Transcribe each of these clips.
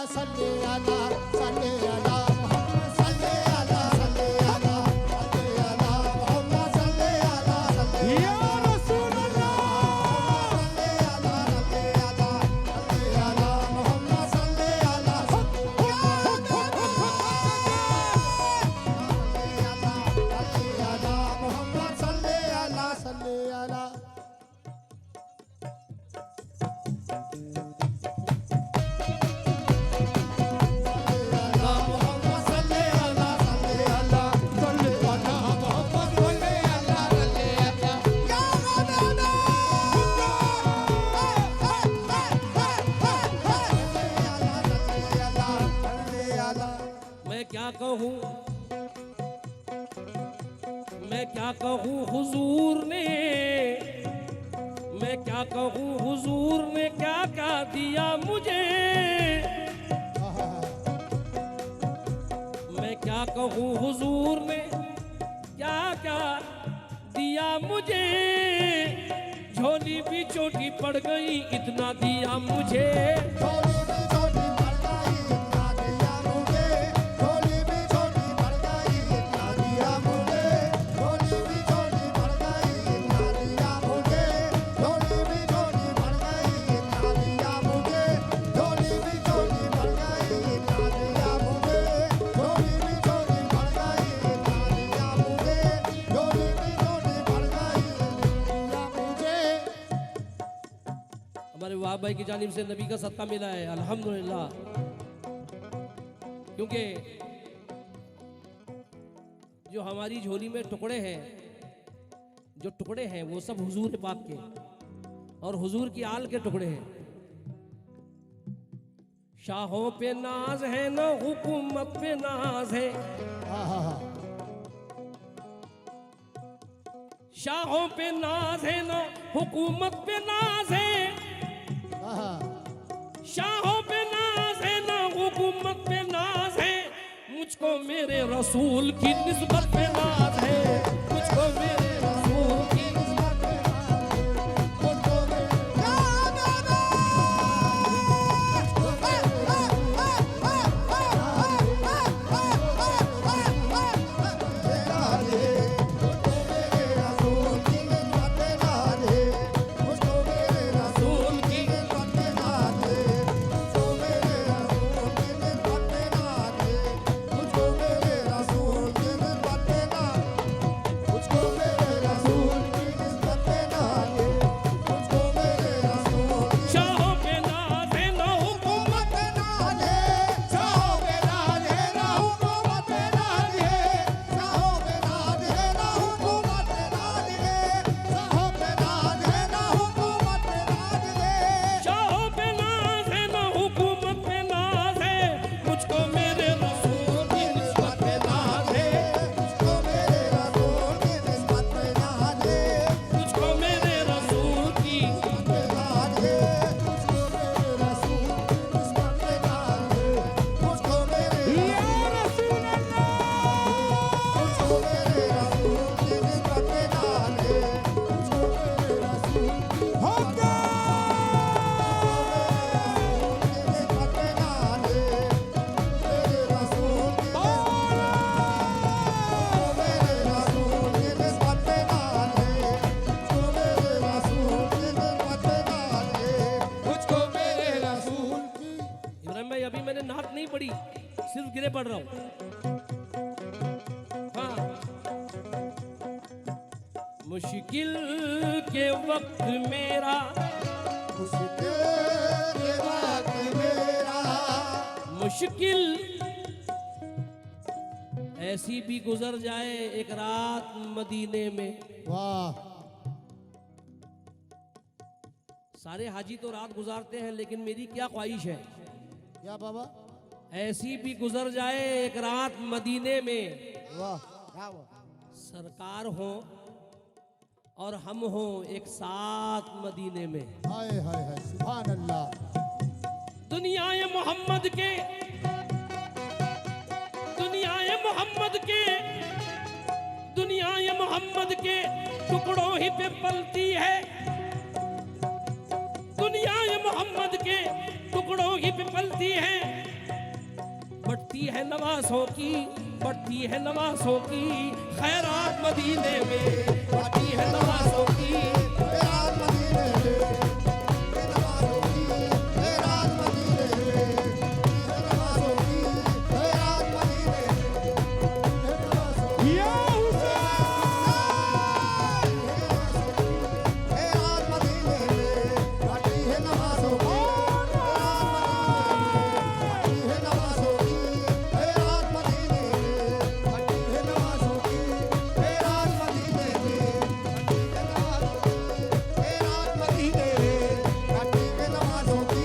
सल्ले अला सल्ले अला मोहम्मद सल्ले अला सल्ले अला सल्ले अला मोहम्मद सल्ले अला सल्ले या रसूल अल्लाह सल्ले अला मोहम्मद सल्ले अला मोहम्मद सल्ले अला सल्ले अला मैं क्या कहूँ हुजूर ने, मैं क्या कहूँ हुजूर ने क्या क्या दिया मुझे, मैं क्या कहूँ हुजूर ने क्या क्या दिया मुझे, झोली भी छोटी पड़ गई इतना दिया मुझे, हमारे वाह भाई की जानिब से नबी का सदका मिला है अल्हम्दुलिल्लाह। क्योंकि जो हमारी झोली में टुकड़े हैं, जो टुकड़े हैं वो सब हुजूर पाक के और हुजूर की आल के टुकड़े हैं। शाहों पे नाज है ना हुकूमत पे नाज है, शाहों पे नाज है ना हुकूमत पे नाज है, शाहों पे नाज है ना हुकूमत पे नाज है, मुझको मेरे रसूल की निस्बत पे नाज है, मुझको मेरे रसूल की निस्बत पे नाज है, मुझको सिर्फ गिरे पड़ रहा हूं। हाँ। मुश्किल के वक्त मेरा, मुश्किल ऐसी भी गुजर जाए एक रात मदीने में। वाह, सारे हाजी तो रात गुजारते हैं, लेकिन मेरी क्या ख्वाहिश है, क्या बाबा, ऐसी भी गुजर जाए एक रात मदीने में। वाह, सरकार हो और हम हो एक साथ मदीने में। हाय हाय हाय, सुभान अल्लाह। दुनियाए मोहम्मद के, दुनियाए मोहम्मद के, दुनियाए मोहम्मद के टुकड़ों ही पे पलती है, दुनियाए मोहम्मद के टुकड़ों ही पे पलती है। बढ़ती है नवासों की, बढ़ती है नवासों की खैरात मदीने में, बढ़ती है नवासों की खैरात मदीने में, नवाज़ों की खैरात मदीने में, नवाज़ों की खैरात मदीने में, नवाज़ों की या खैरात मदीने में, बढ़ती है नवाज़ों की नवाज़ों की खैरात मदीने में, बढ़ती है नवाज़ों की खैरात मदीने में, खैरात मदीने में, बढ़ती है नवाज़ों की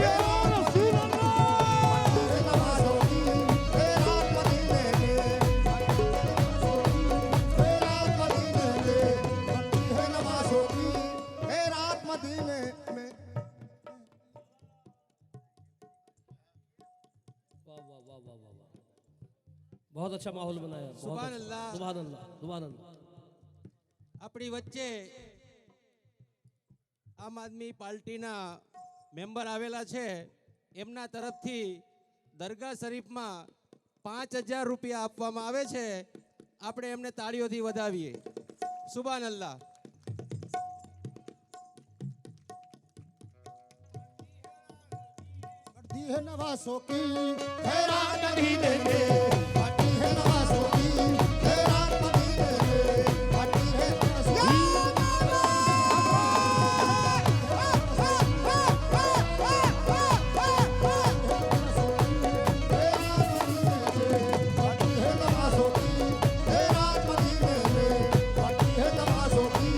या रसूल नवाज़ों की खैरात मदीने में, खैरात मदीने में, बढ़ती है नवाज़ों की खैरात मदीने में। वाह वाह वाह वाह वाह वाह। बहुत अच्छा माहौल बनाया, बहुत सुभान अच्छा। अल्लाह। सुभान अल्लाह, सुभान अल्लाह। આપણી વચ્ચે આમ આદમી પાર્ટીના મેમ્બર આવેલા છે, એમના તરફથી દરગાહ શરીફમાં 5000 રૂપિયા આપવામાં આવે છે. આપણે એમને તાળીઓથી વધાવીએ. સુભાન અલ્લાહ. बढ़ती है नवाज़ों की खैरात मदीने में, बढ़ती है नवाज़ों की खैरात मदीने में, बढ़ती है नवाज़ों की बढ़ती है नवाज़ों की खैरात मदीने में, बढ़ती है नवाज़ों की खैरात मदीने में, बढ़ती है नवाज़ों की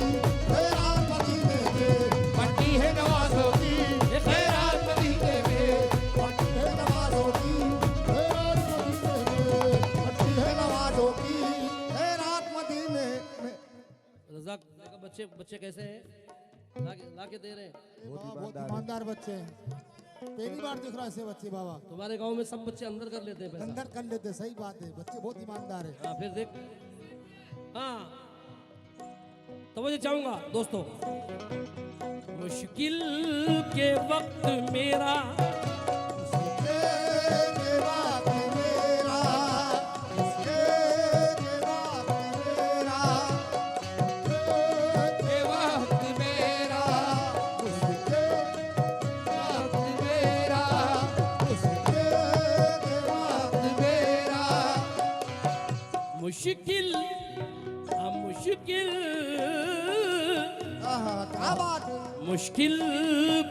खैरात मदीने में, बढ़ती है नवाज़ों की खैरात मदीने में, बढ़ती है नवाज़ों की खैरात मदीने में। रज़ाक का बच्चे बच्चे कैसे हैं? लाके दे रहे हैं। बहुत ईमानदार बच्चे हैं, पहली बार दिख रहा है ऐसे बच्चे बाबा। तुम्हारे गांव में सब बच्चे अंदर कर लेते हैं पैसा। अंदर कर लेते, सही बात है, बच्चे बहुत ईमानदार है। हाँ फिर देख, हाँ तो मुझे चाहूंगा दोस्तों, मुश्किल के वक्त मेरा के वक्त मेरा, के वक्त मेरा, એ વખત મેરા, उसके વખત મેરા, उसके વખત મેરા. मुश्किल, हाँ मुश्किल, क्या बात है। मुश्किल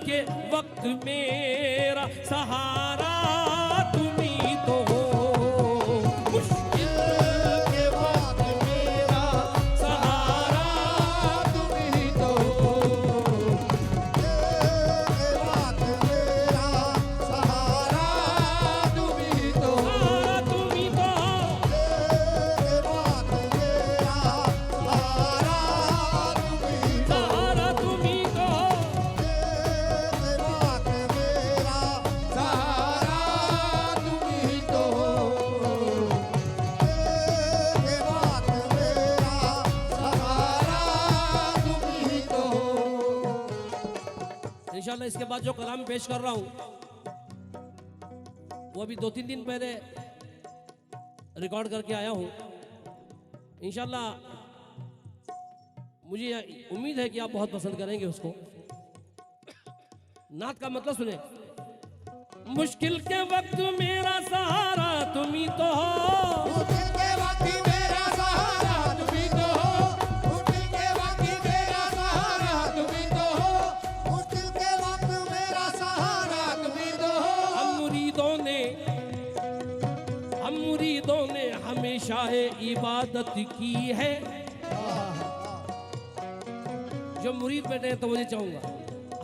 के वक्त मेरा सहारा तुम्ही तो हो। मुश्किल के वक्त मेरा सहारा तुम्ही तो हो। के वक्त मेरा सहारा तुम्ही तो सहारा तुम्ही तो हो। के वक्त मेरा सहारा तुम्ही तो, सहारा तुम्ही तो हो। के वक्त मेरा સહારા तुम्ही तो के वक्त मेरा सहारा तुम्ही तो. इंशाल्लाह इसके बाद जो कलाम पेश कर रहा हूँ वो अभी 2-3 दिन पहले रिकॉर्ड करके आया हूँ। इंशाल्लाह मुझे उम्मीद है कि आप बहुत पसंद करेंगे उसको। नात का मतलब सुने। मुश्किल के वक्त मेरा सहारा तुम ही तो हो। मुश्किल के वक्त मेरा सहारा तुम्ही तो हो, मुश्किल के वक्त मेरा सहारा तुम्ही तो हो, मुश्किल के वक्त मेरा सहारा तुम्ही तो हो। हम मुरीदों ने हमेशा इबादत की है। जो मुरीद बैठे हैं तो मुझे चाहूंगा,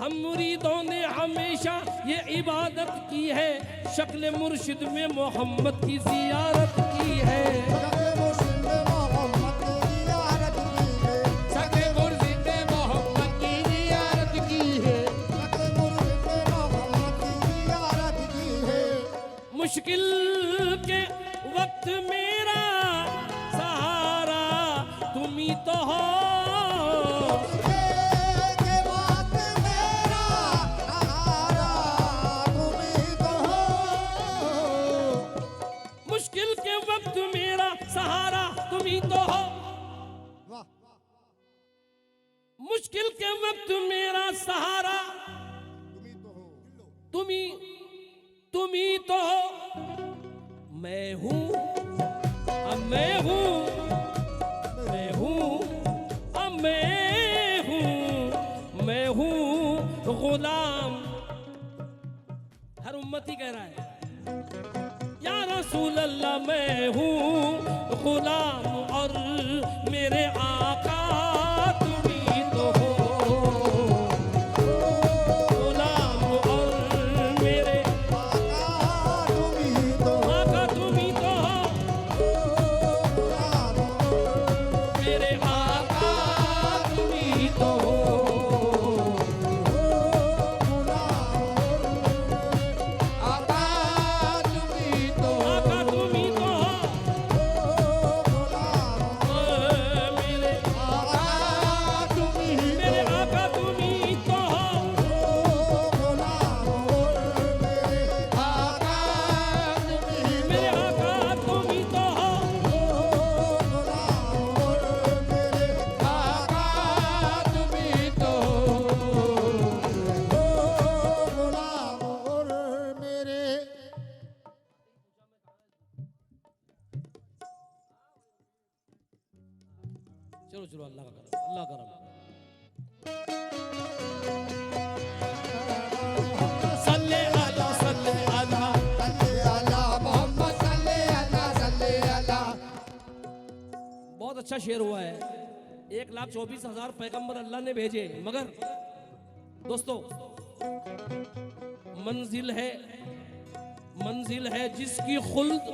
हम मुरीदों ने हमेशा ये इबादत की है, शक्ल मुर्शिद में मोहम्मद की जियारत की है। शक्ल मुर्शिद में मोहम्मद की जियारत की है, સકે મુર્શિદ મોહમ્મદ की जियारत की है. शक्ल मुर्शिद में मोहम्मद की जियारत की है। मुश्किल के वक्त मेरा सहारा तुम ही तो हो। के वक्त मेरा सहारा तुम्ही तो हो, सहारा तुम ही तो हो, वाह मुश्किल के वक्त मेरा सहारा तुम ही तो हो। मैं हूँ अब मैं हूँ, मैं हूँ अब मैं हूँ गुलाम। हर उम्मती कह रहा है या रसूल अल्लाह मैं हूँ गुलाम और मेरे आका तुम ही तो हो। गुलाम और मेरे तुम ही तो आका तुम ही तो हो, मेरे आका तुम ही तो हो। चलो चलो अल्लाह का करम, अल्लाह करम। सल्ले अला सल्ले अला मोहम्मद सल्ले अला। बहुत अच्छा शेर हुआ है। 1,24,000 पैगंबर अल्लाह ने भेजे, मगर दोस्तों मंजिल है जिसकी खुल्द।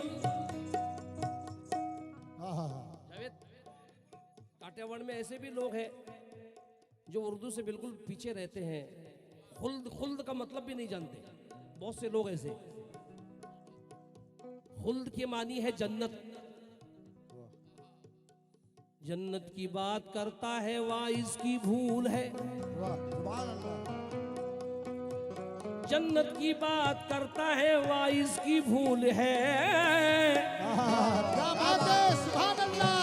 काठियावाड़ में ऐसे भी लोग हैं जो उर्दू से बिल्कुल पीछे रहते हैं, खुल्द का मतलब भी नहीं जानते। बहुत से लोग ऐसे। खुल्द की मानी है जन्नत। जन्नत की बात करता है वाइस की भूल है। जन्नत की बात करता है वाइस की भूल है। क्या बात है, सुभान अल्लाह।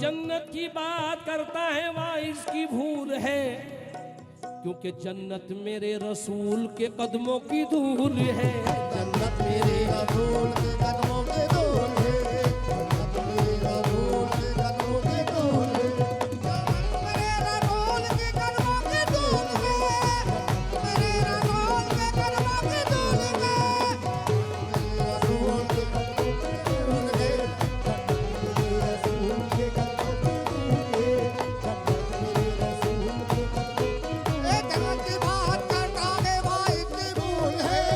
जन्नत की बात करता है वाइस की भूल है, क्योंकि जन्नत मेरे रसूल के कदमों की धूल है। जन्नत मेरे रसूल के कदमों के धूल है। जन्नत मेरे रसूल के कदमों के धूल है। मेरे रसूल के कदमों के धूल है। मेरे रसूल के कदमों के धूल है। मेरे रसूल के कदमों के धूल है। मेरे रसूल के कदमों के धूल है। मेरे रसूल के जन्नत की बात करता है वाह इसकी भूल है।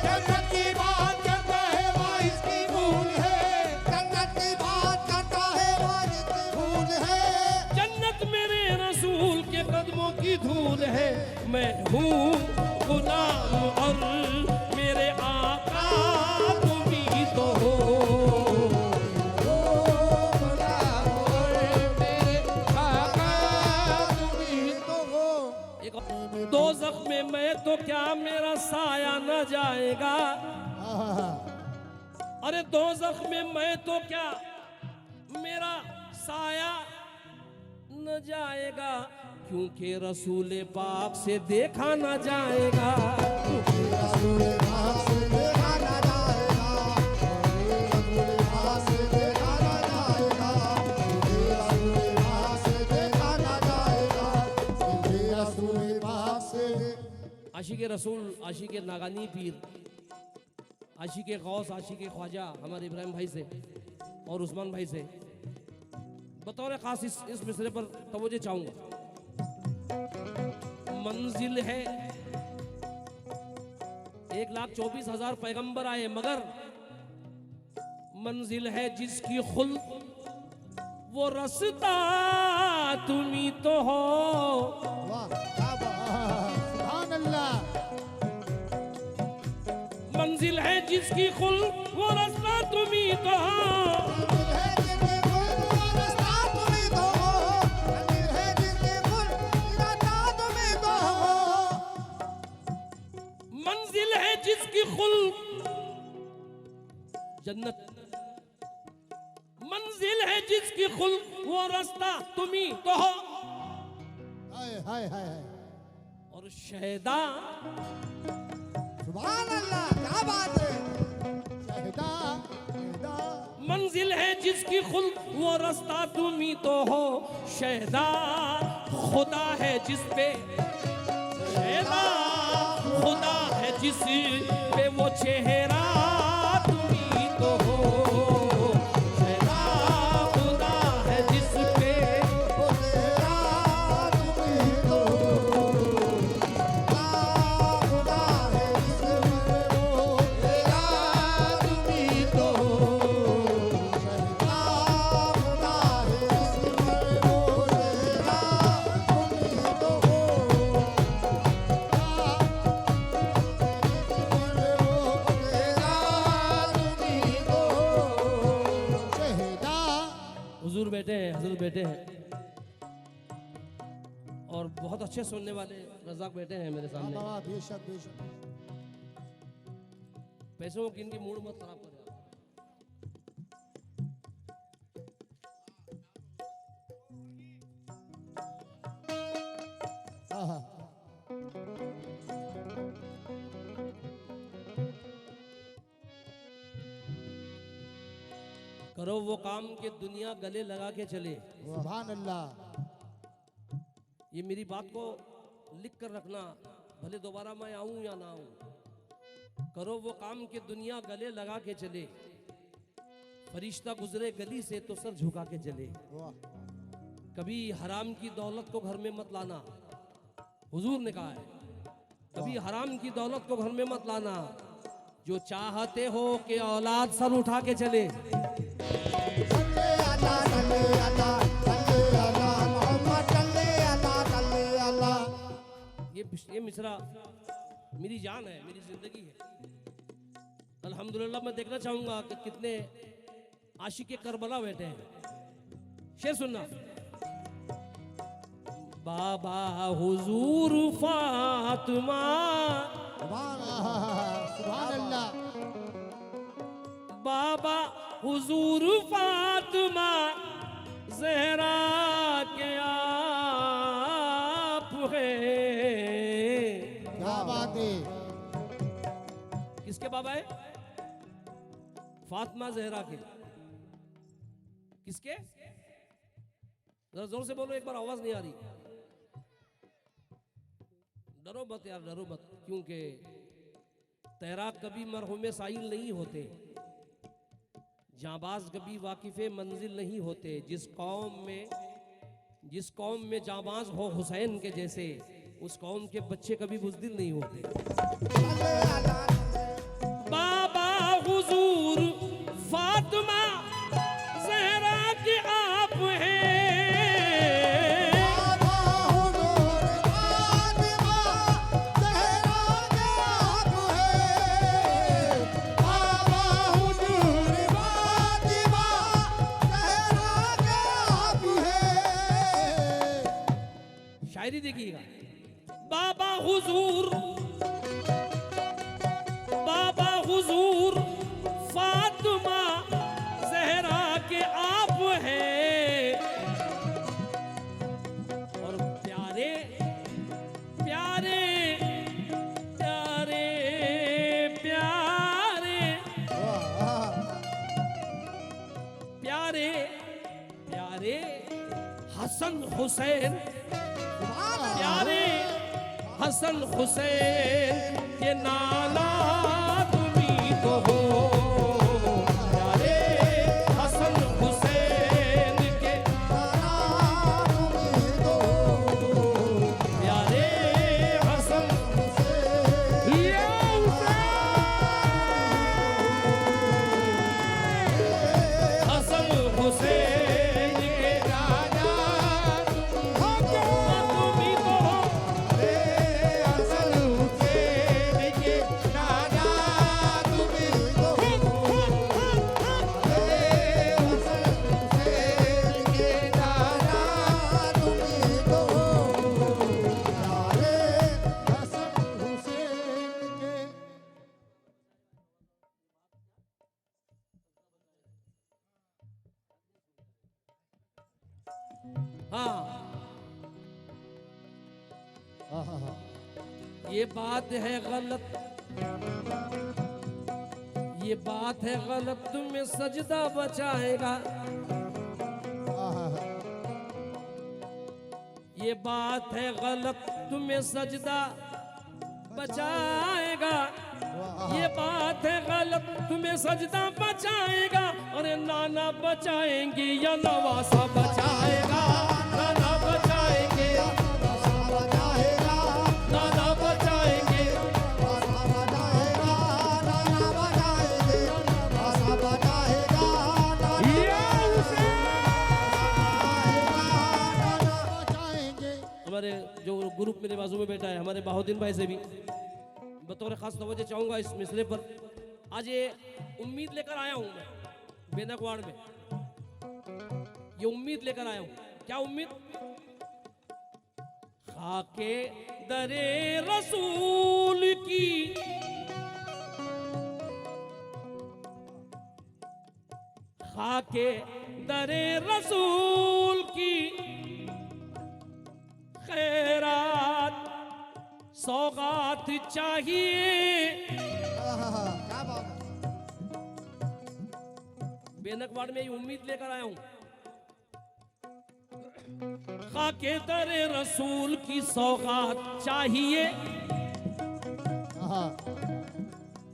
जन्नत की बात करता है वाह इसकी भूल है। जन्नत की बात करता है वाह इसकी भूल है। जन्नत मेरे रसूल के कदमों की धूल है। मैं हूँ गुलाम और मेरे आका तुम ही तो हो। दोज़ख में मैं तो क्या मेरा साया न जाएगा। अरे दोज़ख में मैं तो क्या मेरा साया न जाएगा, क्योंकि रसूल पाक से देखा न जाएगा। रसूल पाक से देखा ना जाएगा। रसूल पाक से देखा ना जाएगा। रसूल पाक से देखा ना जाएगा। रसूल पाक से आशिक रसूल, आशिक नागानी पीर, आशिक गौस, आशिक ख्वाजा हमारे इब्राहिम भाई से और उस्मान भाई से बतौर खास इस मिसरे पर तवज्जो चाहूंगा। मंजिल है 1,24,000 पैगंबर आए, मगर मंजिल है जिसकी खुल्द वो रास्ता तुम ही तो हो। वाह क्या बात, सुभान अल्लाह। मंजिल है जिसकी खुल्द वो रास्ता तुम ही तो हो। मंजिल है जिसकी खुल्द वो रास्ता तुम ही तो हो। मंजिल है जिसकी खुल्द वो रास्ता तुम जन्नत मंजिल है जिसकी खुल वो रास्ता तुम्ही तो हो। हाय हाय हाय हाय, और शहदा सुभान अल्लाह, क्या बात है। शहदा शहदा, मंजिल है जिसकी खुल वो रास्ता तुम्ही तो हो। शहदा खुदा है जिस पे, शहदा खुदा है जिस पे वो चेहरा तुम्ही तो हो। शहदा खुदा है जिस पे वो तेरा तुम्ही तो हो। खुदा है जिसमें वो तेरा तुम्ही तो हो। शहदा खुदा है जिसमें वो तेरा तुम्ही तो हो। हुजूर बैठे हैं, हजरत बैठे हैं और बहुत अच्छे सुनने वाले रज़ाक बैठे हैं मेरे सामने। बेशक बेशक, पैसों की इनकी मूड मत खराब करें। आहा, करो वो काम के दुनिया गले लगा के चले। सुभान अल्लाह। ये मेरी बात को लिख कर रखना, भले दोबारा मैं आऊं या ना आऊं। करो वो काम के दुनिया गले लगा के चले। फरिश्ता गुजरे गली से तो सर झुका के चले। वाह, कभी हराम की दौलत को घर में मत लाना, हुजूर ने कहा है। कभी हराम की दौलत को घर में मत लाना। जो चाहते हो कि औलाद सर उठा के चले। सल्ले अला सल्ले अला सल्ले अला मोहम्मद सल्ले अला सल्ले अला। ये मिसरा मेरी जान है, मेरी जिंदगी है। अल्हम्दुलिल्लाह मैं देखना चाहूंगा कि कितने आशिक करबला बैठे हैं। शेर सुनना। बाबा हुजूर फातिमा, सुभान अल्लाह। बाबा हुजूर फातिमा ज़हरा के आप है। क्या बात है। किसके बाबा है? फातिमा ज़हरा के। किसके? जरा जोर से बोलो, एक बार आवाज नहीं आ रही। डरो मत यार, डरो मत, क्योंकि तैराक कभी मरहुमे साहिल नहीं होते, जाबाज कभी वाकिफे मंजिल नहीं होते। जिस कौम में जाबाज हो हुसैन के जैसे, उस कौम के बच्चे कभी बुज़दिल नहीं होते। बाबा हुजूर फातिमा ज़हरा के आप हैं। शायरी देखिएगा। बाबा हुजूर फातिमा ज़हरा के आप हैं। और प्यारे प्यारे प्यारे प्यारे प्यारे प्यारे हसन हुसैन, प्यारे हसन हुसैन के नाला तुम्ही तो हो। प्यारे हसन हुसैन के प्यारे हसन या हसन हुसैन के तुम्ही तो हो। हाँ, आहा, ये बात है गलत, ये बात है गलत, तुम्हें सजदा बचाएगा। आहा, ये बात है गलत, तुम्हें सजदा बचाएगा। ये बात है गलत, तुम्हें सजदा बचाएगा। अरे नाना बचाएंगे या नवासा बचाएगा, नाना बचाएंगे, आसा बजाएगा, नाना बचाएंगे। आसा बजाएगा, नाना बजाएंगे, आसा बजाएगा, नाना बजाएंगे। हमारे जो ग्रुप मेरे बाजू में बैठा है, हमारे बाहुद्दीन भाई से भी बतौर खास तवज्जो चाहूंगा इस मसले पर। आज ये उम्मीद लेकर आया हूं मैं बेनकवाड़ में, ये उम्मीद लेकर आया हूं। क्या उम्मीद? खाके दरे रसूल की, खाके दरे रसूल की खैरात सौगात चाहिए। आहा, क्या बात है। बेनकवाड़ में ये उम्मीद लेकर आया हूं। खाके दरे रसूल की सौगात चाहिए, आहा,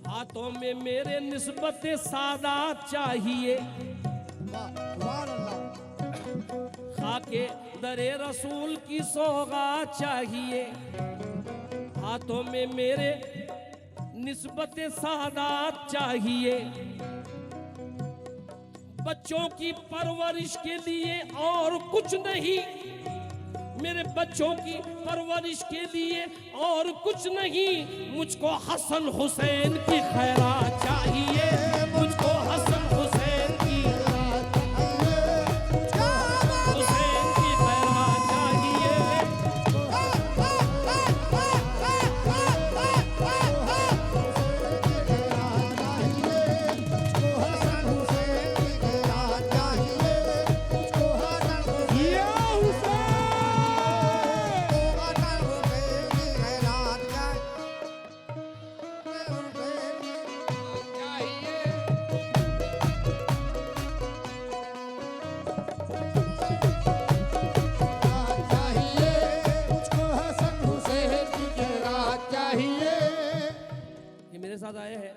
हाथों में मेरे निस्बत सादात चाहिए। वाह, सुभान अल्लाह। खाके दरे रसूल की सौगात चाहिए, हाथों में मेरे निस्बत सादात चाहिए। बच्चों की परवरिश के लिए और कुछ नहीं, मेरे बच्चों की परवरिश के लिए और कुछ नहीं। मुझको हसन हुसैन की खैरात चाहिए, मुझको हसन हुसैन की, हुसैन की खैरात चाहिए। ये मेरे साथ आए हैं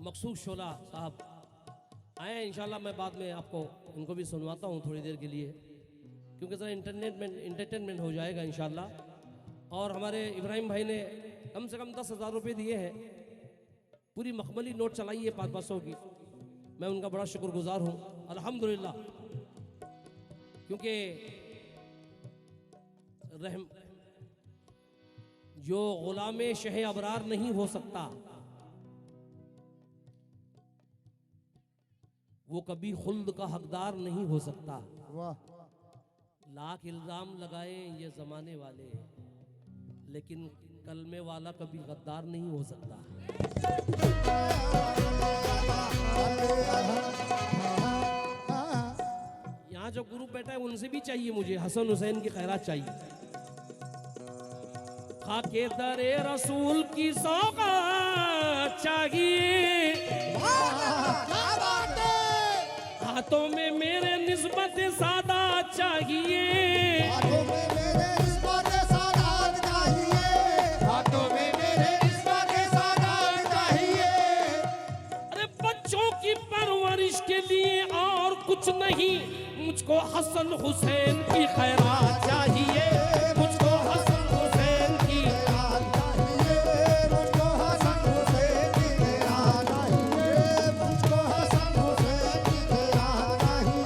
मकसूद शोला साहब आए हैं। इंशाल्लाह मैं बाद में आपको इनको भी सुनवाता हूँ थोड़ी देर के लिए, क्योंकि ज़रा इंटरटेनमेंट हो जाएगा इंशाल्लाह। और हमारे इब्राहिम भाई ने कम से कम 10,000 रुपये दिए हैं, पूरी मखमली नोट चलाई है 500 की। मैं उनका बड़ा शुक्रगुजार हूँ अल्हम्दुलिल्लाह, क्योंकि रहम जो गुलामे शह अबरार नहीं हो सकता, वो कभी खुल्द का हकदार नहीं हो सकता। वाह, लाख इल्जाम लगाए ये जमाने वाले, लेकिन कलमे वाला कभी गद्दार नहीं हो सकता। यहाँ जो ग्रुप बैठा है उनसे भी चाहिए मुझे हसन हुसैन की खैरात चाहिए। खाके दरे रसूल की सौगात चाहिए, क्या बात है। हाथों में मेरे निस्बत सादात चाहिए। हाथों में मेरे निस्बत सादात चाहिए, हाथों में मेरे निस्बत सादात चाहिए। अरे बच्चों की परवरिश के लिए और कुछ नहीं, मुझको हसन हुसैन की खैरात चाहिए, मुझको हसन हुसैन की। मुझको हसन हुसैन की खैरात चाहिए, मुझको हसन हुसैन की खैरात चाहिए।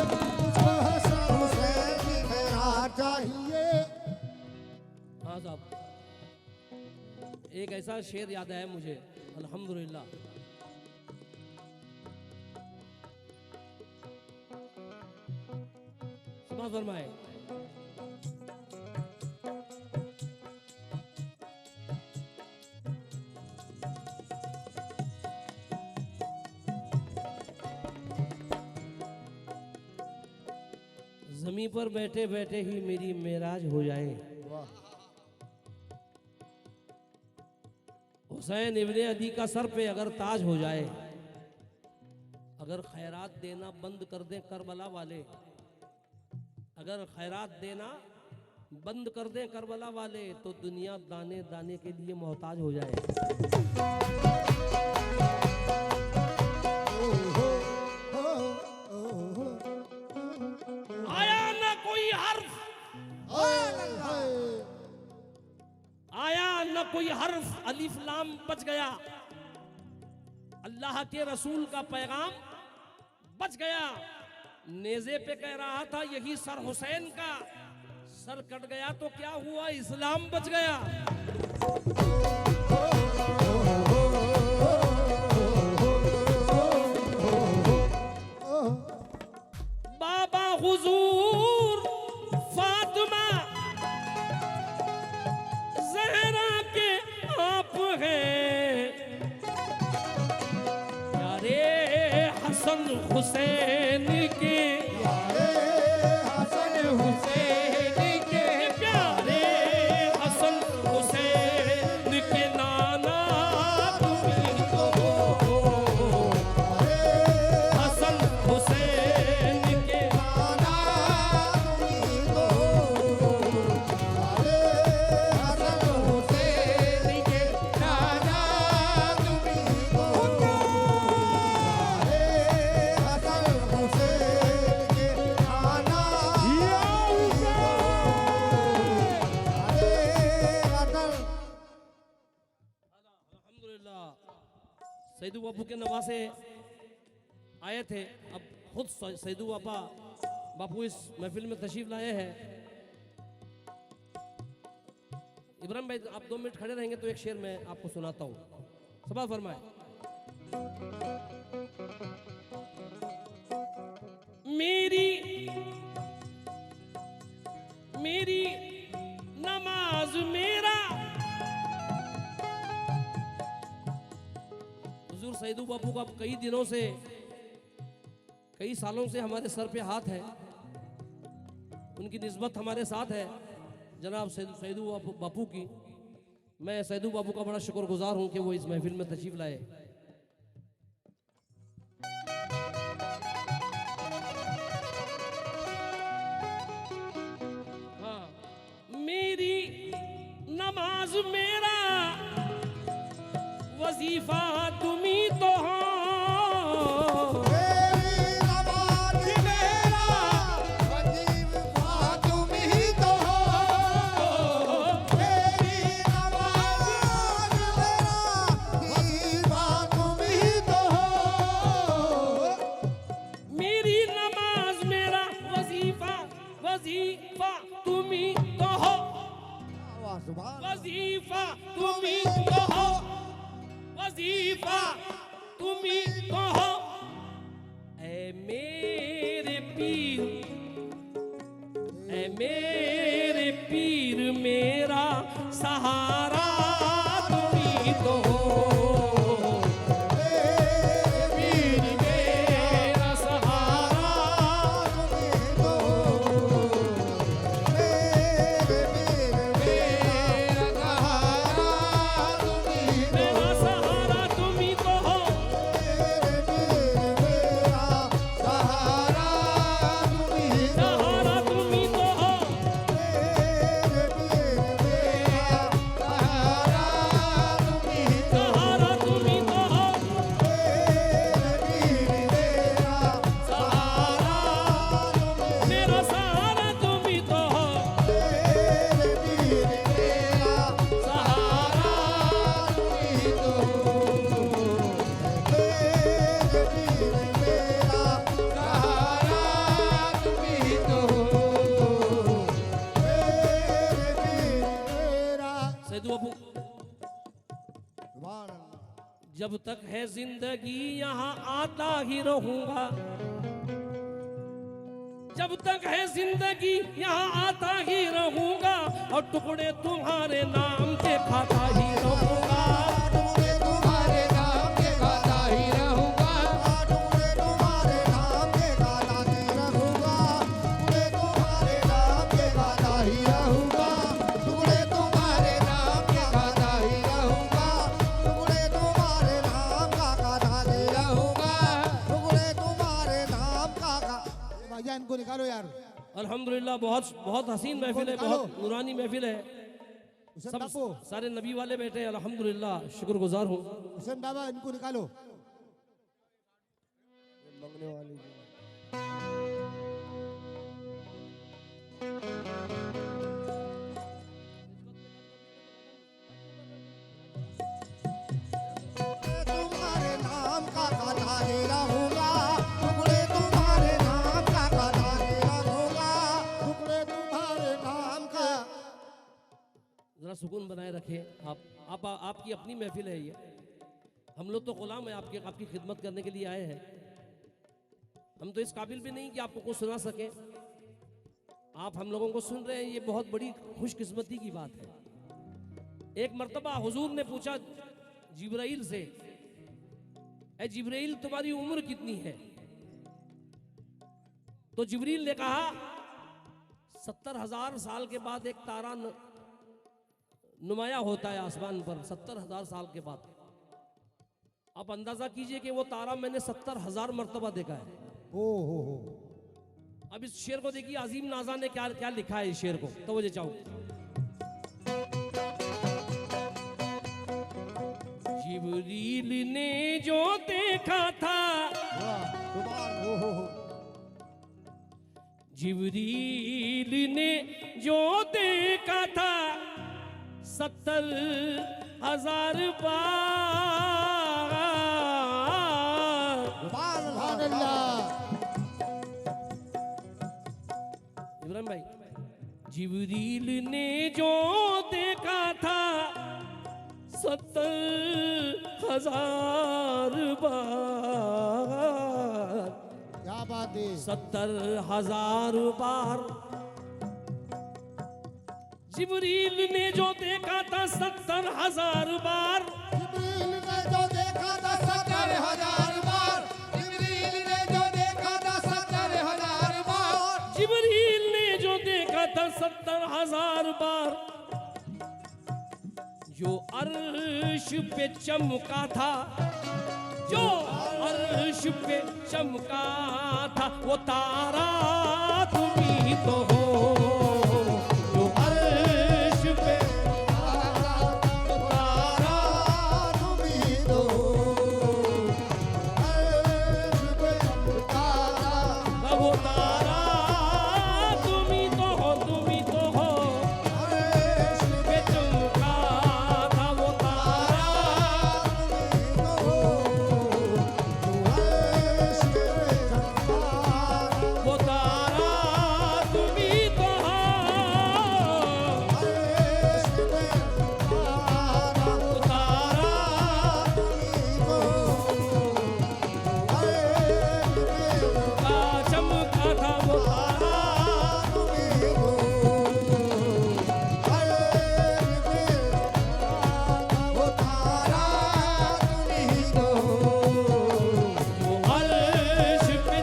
मुझको हसन हुसैन की खैरात चाहिए। हाँ साहब, एक ऐसा शेर याद आया मुझे अल्हम्दुलिल्लाह। सुना फरमाए, जमी पर बैठे बैठे ही मेरी मेराज हो जाए। हुसैन इब्ने अली का सर पे अगर ताज हो जाए, अगर खैरात देना बंद कर दें करबला वाले, अगर खैरात देना बंद कर दें करबला वाले, तो दुनिया दाने दाने के लिए मोहताज हो जाए। आया ना कोई हर्फ, आया ना कोई हर्फ, अलिफ लाम बच गया। अल्लाह के रसूल का पैगाम बच गया। नेज़े पे कह रहा था यही सर हुसैन का, सर कट गया तो क्या हुआ, इस्लाम बच गया। बाबा हुजूर फातिमा ज़हरा के आप हैं, प्यारे हसन हुसैन के, हसन हुसैन के, प्यारे हसन हुसैन के नाना तुम्हीं तो हो, हसन हुसैन के नाना तुम्हीं तो हो, हसन हुसैन के नाना तुम्हीं तो हो, हसन हुसैन के नाना अल्हम्दुलिल्लाह। सैदू बापू के नवासे आए थे, अब खुद सैदू बापू इस महफिल में तशरीफ लाए हैं। इब्राहिम भाई आप 2 मिनट खड़े रहेंगे तो एक शेर मैं आपको सुनाता हूँ, सभा फरमाए। मेरी नमाज मेरा, हुजूर सैदू बापू का कई दिनों से, कई सालों से हमारे सर पे हाथ है, उनकी निस्बत हमारे साथ है जनाब सैदू बापू की। मैं सैदू बापू का बड़ा शुक्रगुजार हूं कि वो इस महफिल में तशरीफ लाए। हाँ, मेरी नमाज मेरा वजीफा तुम्ही तो हो, मेरी नमाज मेरा वजीफा तुम ही तो हो, मेरी नमाज मेरा वजीफा तुम ही तो हो, मेरी नमाज मेरा वजीफा तुम्ही तो हो, वाह सुभान वजीफा तुम्ही तो हो, वजीफा तुम्ही तो हो। ऐ मेरे पीर, ऐ मेरे पीर मेरा सहारा तुम्ही तो हो, मेरे पीर मेरा सहारा, तो मेरे मेरा सहारा तुम्ही तो हो, सहारा तुम्ही तो हो, सहारा तुम्ही तो हो, सहारा मेरा सहारा तुम्ही तो हो, सहारा सैदू बापू, जब तक है जिंदगी यहाँ आता ही रहूंगा, जब तक है जिंदगी यहाँ आता ही रहूंगा, और टुकड़े तुम्हारे नाम के खाता ही रहूंगा, तुम्हारे नाम के गाता ही रहूंगा, तुम्हारे नाम के गाता ही रहूंगा, इनको निकालो यार। अल्हम्दुलिल्लाह बहुत बहुत हसीन महफिल है, बहुत नूरानी महफिल है। हुसैन सब बापू, सारे नबी वाले बैठे हैं, अल्हम्दुलिल्लाह शुक्रगुजार हूँ। हुसैन बाबा इनको निकालो। तुम्हारे नाम का गाने रहूंगा, टुकड़े तुम्हारे नाम का गाने रहूंगा, टुकड़े तुम्हारे नाम का। जरा सुकून बनाए रखें आप आपकी अपनी महफिल है ये। हम लोग तो गुलाम है आपकी खिदमत करने के लिए आए हैं। हम तो इस काबिल भी नहीं कि आपको कुछ सुना सके। आप हम लोगों को सुन रहे हैं, ये बहुत बड़ी खुशकिस्मती की बात है। एक मर्तबा हुजूर ने पूछा जिब्राइल से, ए जिब्राइल तुम्हारी उम्र कितनी है? तो जिब्रील ने कहा 70,000 साल के बाद एक तारा नुमाया होता है आसमान पर, 70,000 साल के बाद। आप अंदाजा कीजिए कि वो तारा मैंने 70,000 मर्तबा देखा है। ओ हो। अब इस शेर को देखिए, अजीम नाजा ने क्या क्या लिखा है इस शेर को, तो मुझे चाहूँ। जिब्रील ने जो देखा था, जिब्रील ने जो देखा था 70,000 बार। सुभान अल्लाह। इब्राहिम भाई, जिब्रील ने जो देखा था 70,000 बार। क्या बात है। 70,000 बार जिब्रील ने जो देखा था 70,000 बार। जिब्रील ने जो देखा था 70,000 बार, जिब्रील ने जो देखा था 70,000 बार, जिब्रील ने जो देखा था 70,000 बार। जो अर्श पे चमका था, जो अर्श पे चमका था, वो तारा तुम ही तो हो। जो अर्श पे तारा तुम ही तो, अर्श पे तारा, वो तारा तुम ही तो हो, तुम ही तो हो। अर्श पे चमका था वो तारा, तो हो, अर्श पे तारा, वो तारा तुम ही तो हो। अर्श पे तारा, वो तारा का चमका था वो तारा। वो अर्श पे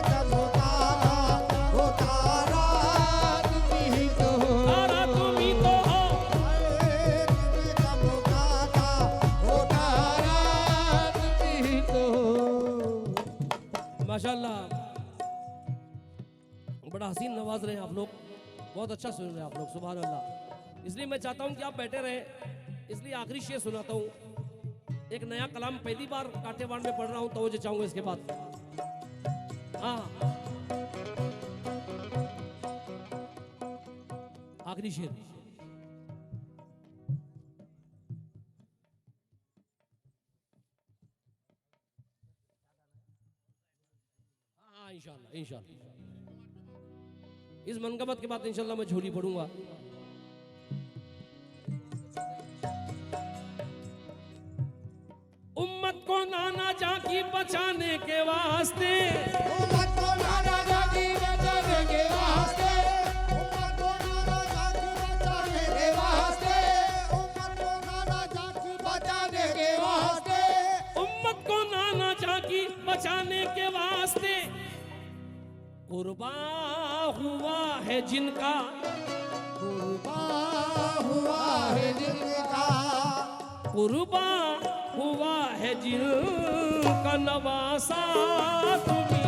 चमका था वो तारा। तारा तुम ही तो हो। माशाल्लाह, बड़ा हसीन नवाज रहे हैं आप लोग, बहुत अच्छा सुन रहे हैं आप लोग, सुभान अल्लाह। इसलिए मैं चाहता हूं कि आप बैठे रहें, इसलिए आखिरी शेर सुनाता हूं। एक नया कलाम पहली बार काठियावाड़ में पढ़ रहा हूं, तो मुझे चाहूंगा इसके बाद। हाँ, आखिरी शेर। हाँ, इंशाल्लाह इंशाल्लाह इस मनकबत के बाद इंशाल्लाह मैं झोली पढ़ूंगा। उम्मत को नाना जाकी बचाने के वास्ते, उम्मत को नाना जाकी बचाने के वास्ते कुर्बा हुआ है जिनका कुर्बा हुआ है जिनका कुर्बा हुआ है जिनका नवासा तुम